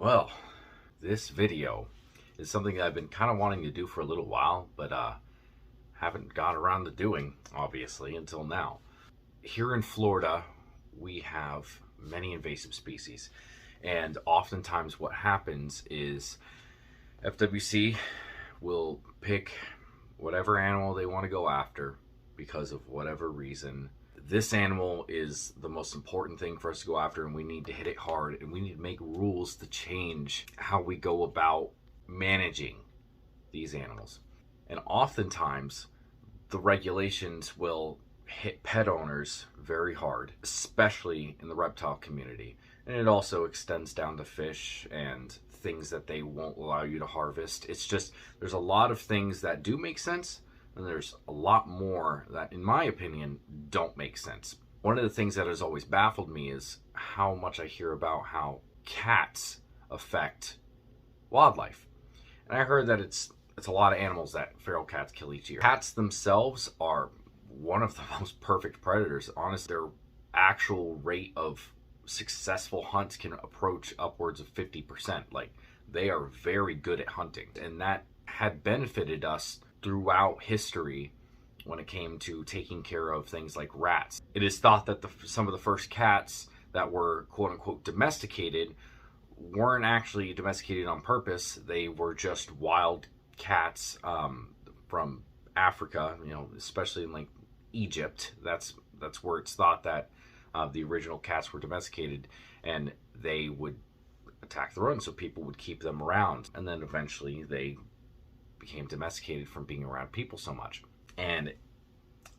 Well, this video is something that I've been kind of wanting to do for a little while, but haven't got around to doing, obviously, until now. Here in Florida, we have many invasive species, and oftentimes what happens is FWC will pick whatever animal they want to go after because of whatever reason. This animal is the most important thing for us to go after, and we need to hit it hard, and we need to make rules to change how we go about managing these animals. And oftentimes the regulations will hit pet owners very hard, especially in the reptile community. And it also extends down to fish and things that they won't allow you to harvest. It's just, there's a lot of things that do make sense, and there's a lot more that, in my opinion, don't make sense. One of the things that has always baffled me is how much I hear about how cats affect wildlife. And I heard that it's a lot of animals that feral cats kill each year. Cats themselves are one of the most perfect predators. Honestly, their actual rate of successful hunts can approach upwards of 50%. Like, they are very good at hunting, and that had benefited us throughout history when it came to taking care of things like rats. It is thought that some of the first cats that were quote-unquote domesticated weren't actually domesticated on purpose. They were just wild cats from Africa, especially in like Egypt. That's where it's thought that the original cats were domesticated, and they would attack the rodents, so people would keep them around, and then eventually they became domesticated from being around people so much. And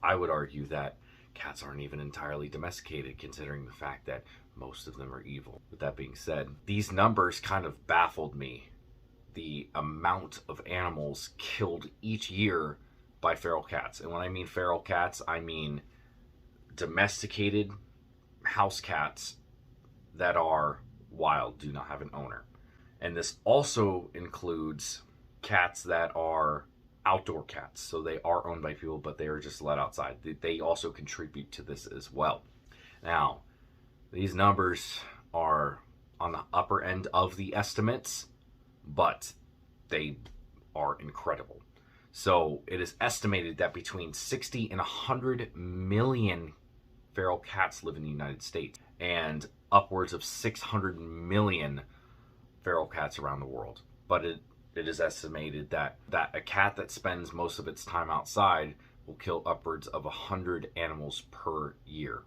I would argue that cats aren't even entirely domesticated, considering the fact that most of them are evil. With that being said, these numbers kind of baffled me. The amount of animals killed each year by feral cats. And when I mean feral cats, I mean domesticated house cats that are wild, do not have an owner. And this also includes cats that are outdoor cats, so they are owned by people, but they are just let outside. They also contribute to this as well. Now, these numbers are on the upper end of the estimates, but they are incredible. So it is estimated that between 60 and 100 million feral cats live in the United States, and upwards of 600 million feral cats around the world. But it is estimated that a cat that spends most of its time outside will kill upwards of 100 animals per year.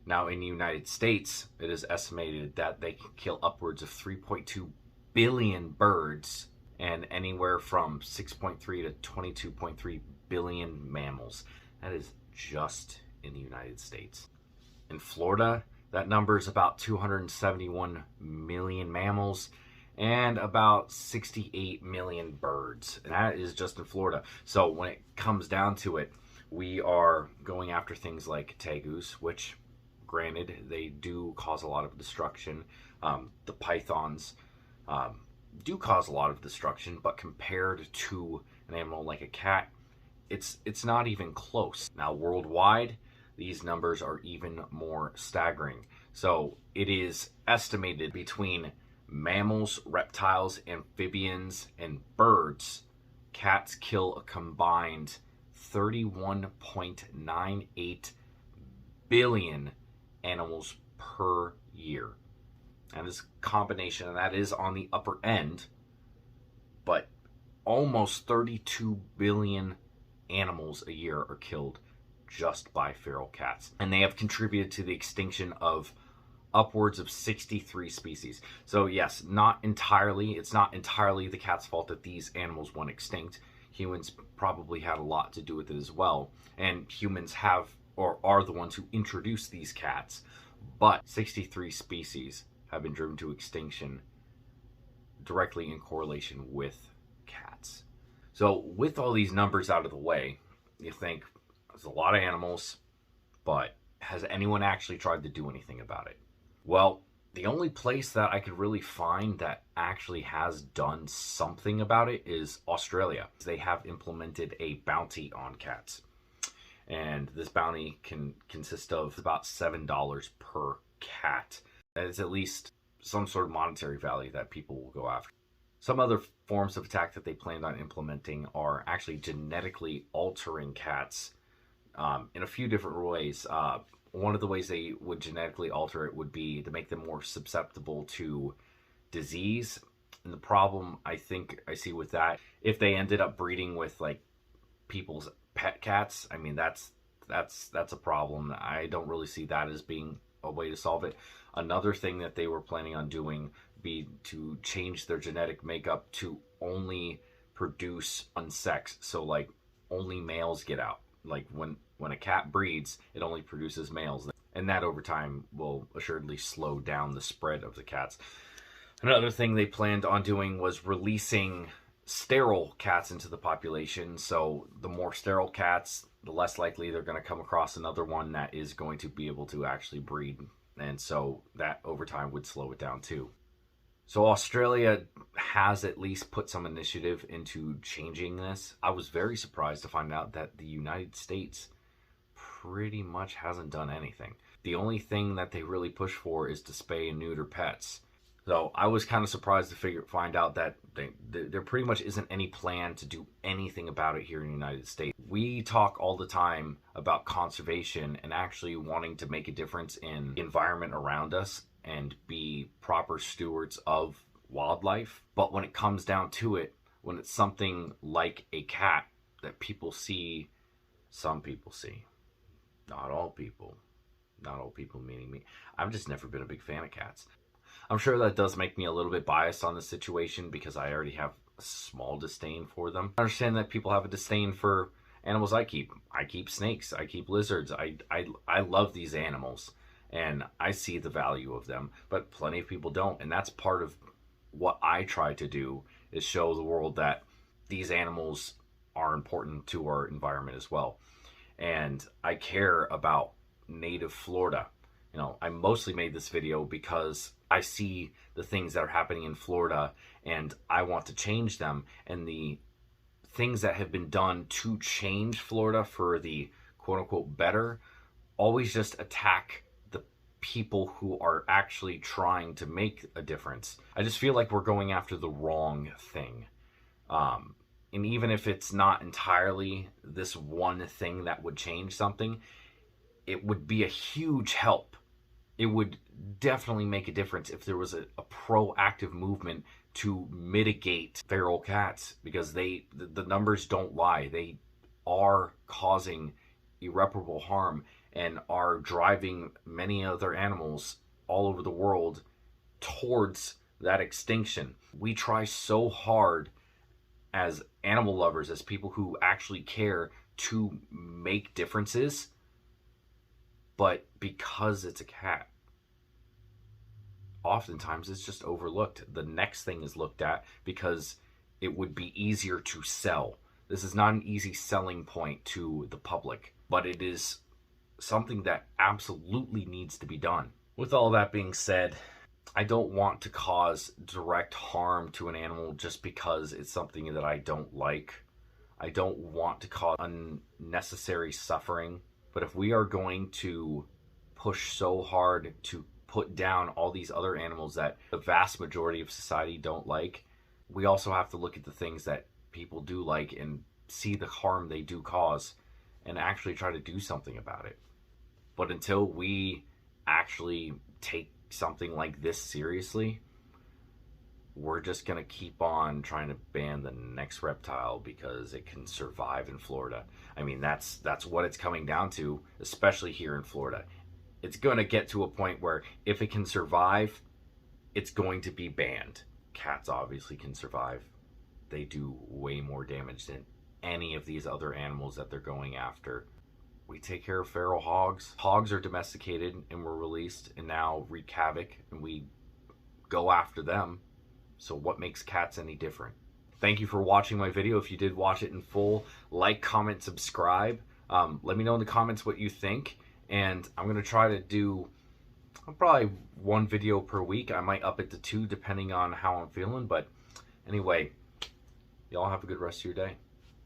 Now, in the United States, it is estimated that they can kill upwards of 3.2 billion birds and anywhere from 6.3 to 22.3 billion mammals. That is just in the United States. In Florida, that number is about 271 million mammals and about 68 million birds. And that is just in Florida. So when it comes down to it, we are going after things like tegus, which, granted, they do cause a lot of destruction. The pythons do cause a lot of destruction, but compared to an animal like a cat, it's not even close. Now, worldwide, these numbers are even more staggering. So it is estimated between mammals, reptiles, amphibians, and birds, cats kill a combined 31.98 billion animals per year. And this combination, and that is on the upper end, but almost 32 billion animals a year are killed just by feral cats. And they have contributed to the extinction of upwards of 63 species. So yes, it's not entirely the cat's fault that these animals went extinct. Humans probably had a lot to do with it as well. And humans have, or are the ones who introduced these cats. But 63 species have been driven to extinction directly in correlation with cats. So with all these numbers out of the way, you think there's a lot of animals, but has anyone actually tried to do anything about it? Well, the only place that I could really find that actually has done something about it is Australia. They have implemented a bounty on cats. And this bounty can consist of about $7 per cat. That is at least some sort of monetary value that people will go after. Some other forms of attack that they planned on implementing are actually genetically altering cats in a few different ways. One of the ways they would genetically alter it would be to make them more susceptible to disease. And the problem I think I see with that, if they ended up breeding with like people's pet cats, I mean that's a problem. I don't really see that as being a way to solve it. Another thing that they were planning on doing be to change their genetic makeup to only produce unsex. So like only males get out. Like when a cat breeds, it only produces males. And that over time will assuredly slow down the spread of the cats. Another thing they planned on doing was releasing sterile cats into the population. So the more sterile cats, the less likely they're going to come across another one that is going to be able to actually breed. And so that over time would slow it down too. So Australia has at least put some initiative into changing this. I was very surprised to find out that the United States pretty much hasn't done anything. The only thing that they really push for is to spay and neuter pets. So I was kind of surprised to find out that there pretty much isn't any plan to do anything about it here in the United States. We talk all the time about conservation and actually wanting to make a difference in the environment around us and be proper stewards of wildlife. But when it comes down to it, when it's something like a cat that people see, some people see, not all people meaning me. I've just never been a big fan of cats. I'm sure that does make me a little bit biased on the situation because I already have a small disdain for them. I understand that people have a disdain for animals I keep. I keep snakes. I keep lizards. I love these animals and I see the value of them, but plenty of people don't. And that's part of what I try to do, is show the world that these animals are important to our environment as well. And I care about native Florida. You know, I mostly made this video because I see the things that are happening in Florida and I want to change them. And the things that have been done to change Florida for the quote unquote better always just attack the people who are actually trying to make a difference. I just feel like we're going after the wrong thing. And even if it's not entirely this one thing that would change something, it would be a huge help. It would definitely make a difference if there was a proactive movement to mitigate feral cats, because the numbers don't lie. They are causing irreparable harm and are driving many other animals all over the world towards that extinction. We try so hard as animal lovers, as people who actually care, to make differences, but because it's a cat, oftentimes it's just overlooked. The next thing is looked at because it would be easier to sell. This is not an easy selling point to the public, but it is something that absolutely needs to be done. With all that being said, I don't want to cause direct harm to an animal just because it's something that I don't like. I don't want to cause unnecessary suffering. But if we are going to push so hard to put down all these other animals that the vast majority of society don't like, we also have to look at the things that people do like and see the harm they do cause and actually try to do something about it. But until we actually take something like this seriously, we're just going to keep on trying to ban the next reptile because it can survive in Florida. I mean, that's what it's coming down to, especially here in Florida. It's going to get to a point where if it can survive, it's going to be banned. Cats obviously can survive. They do way more damage than any of these other animals that they're going after. We take care of feral hogs. Hogs are domesticated and were released and now wreak havoc, and we go after them. So what makes cats any different? Thank you for watching my video. If you did watch it in full, like, comment, subscribe. Let me know in the comments what you think. And I'm going to try to do probably one video per week. I might up it to 2 depending on how I'm feeling. But anyway, y'all have a good rest of your day.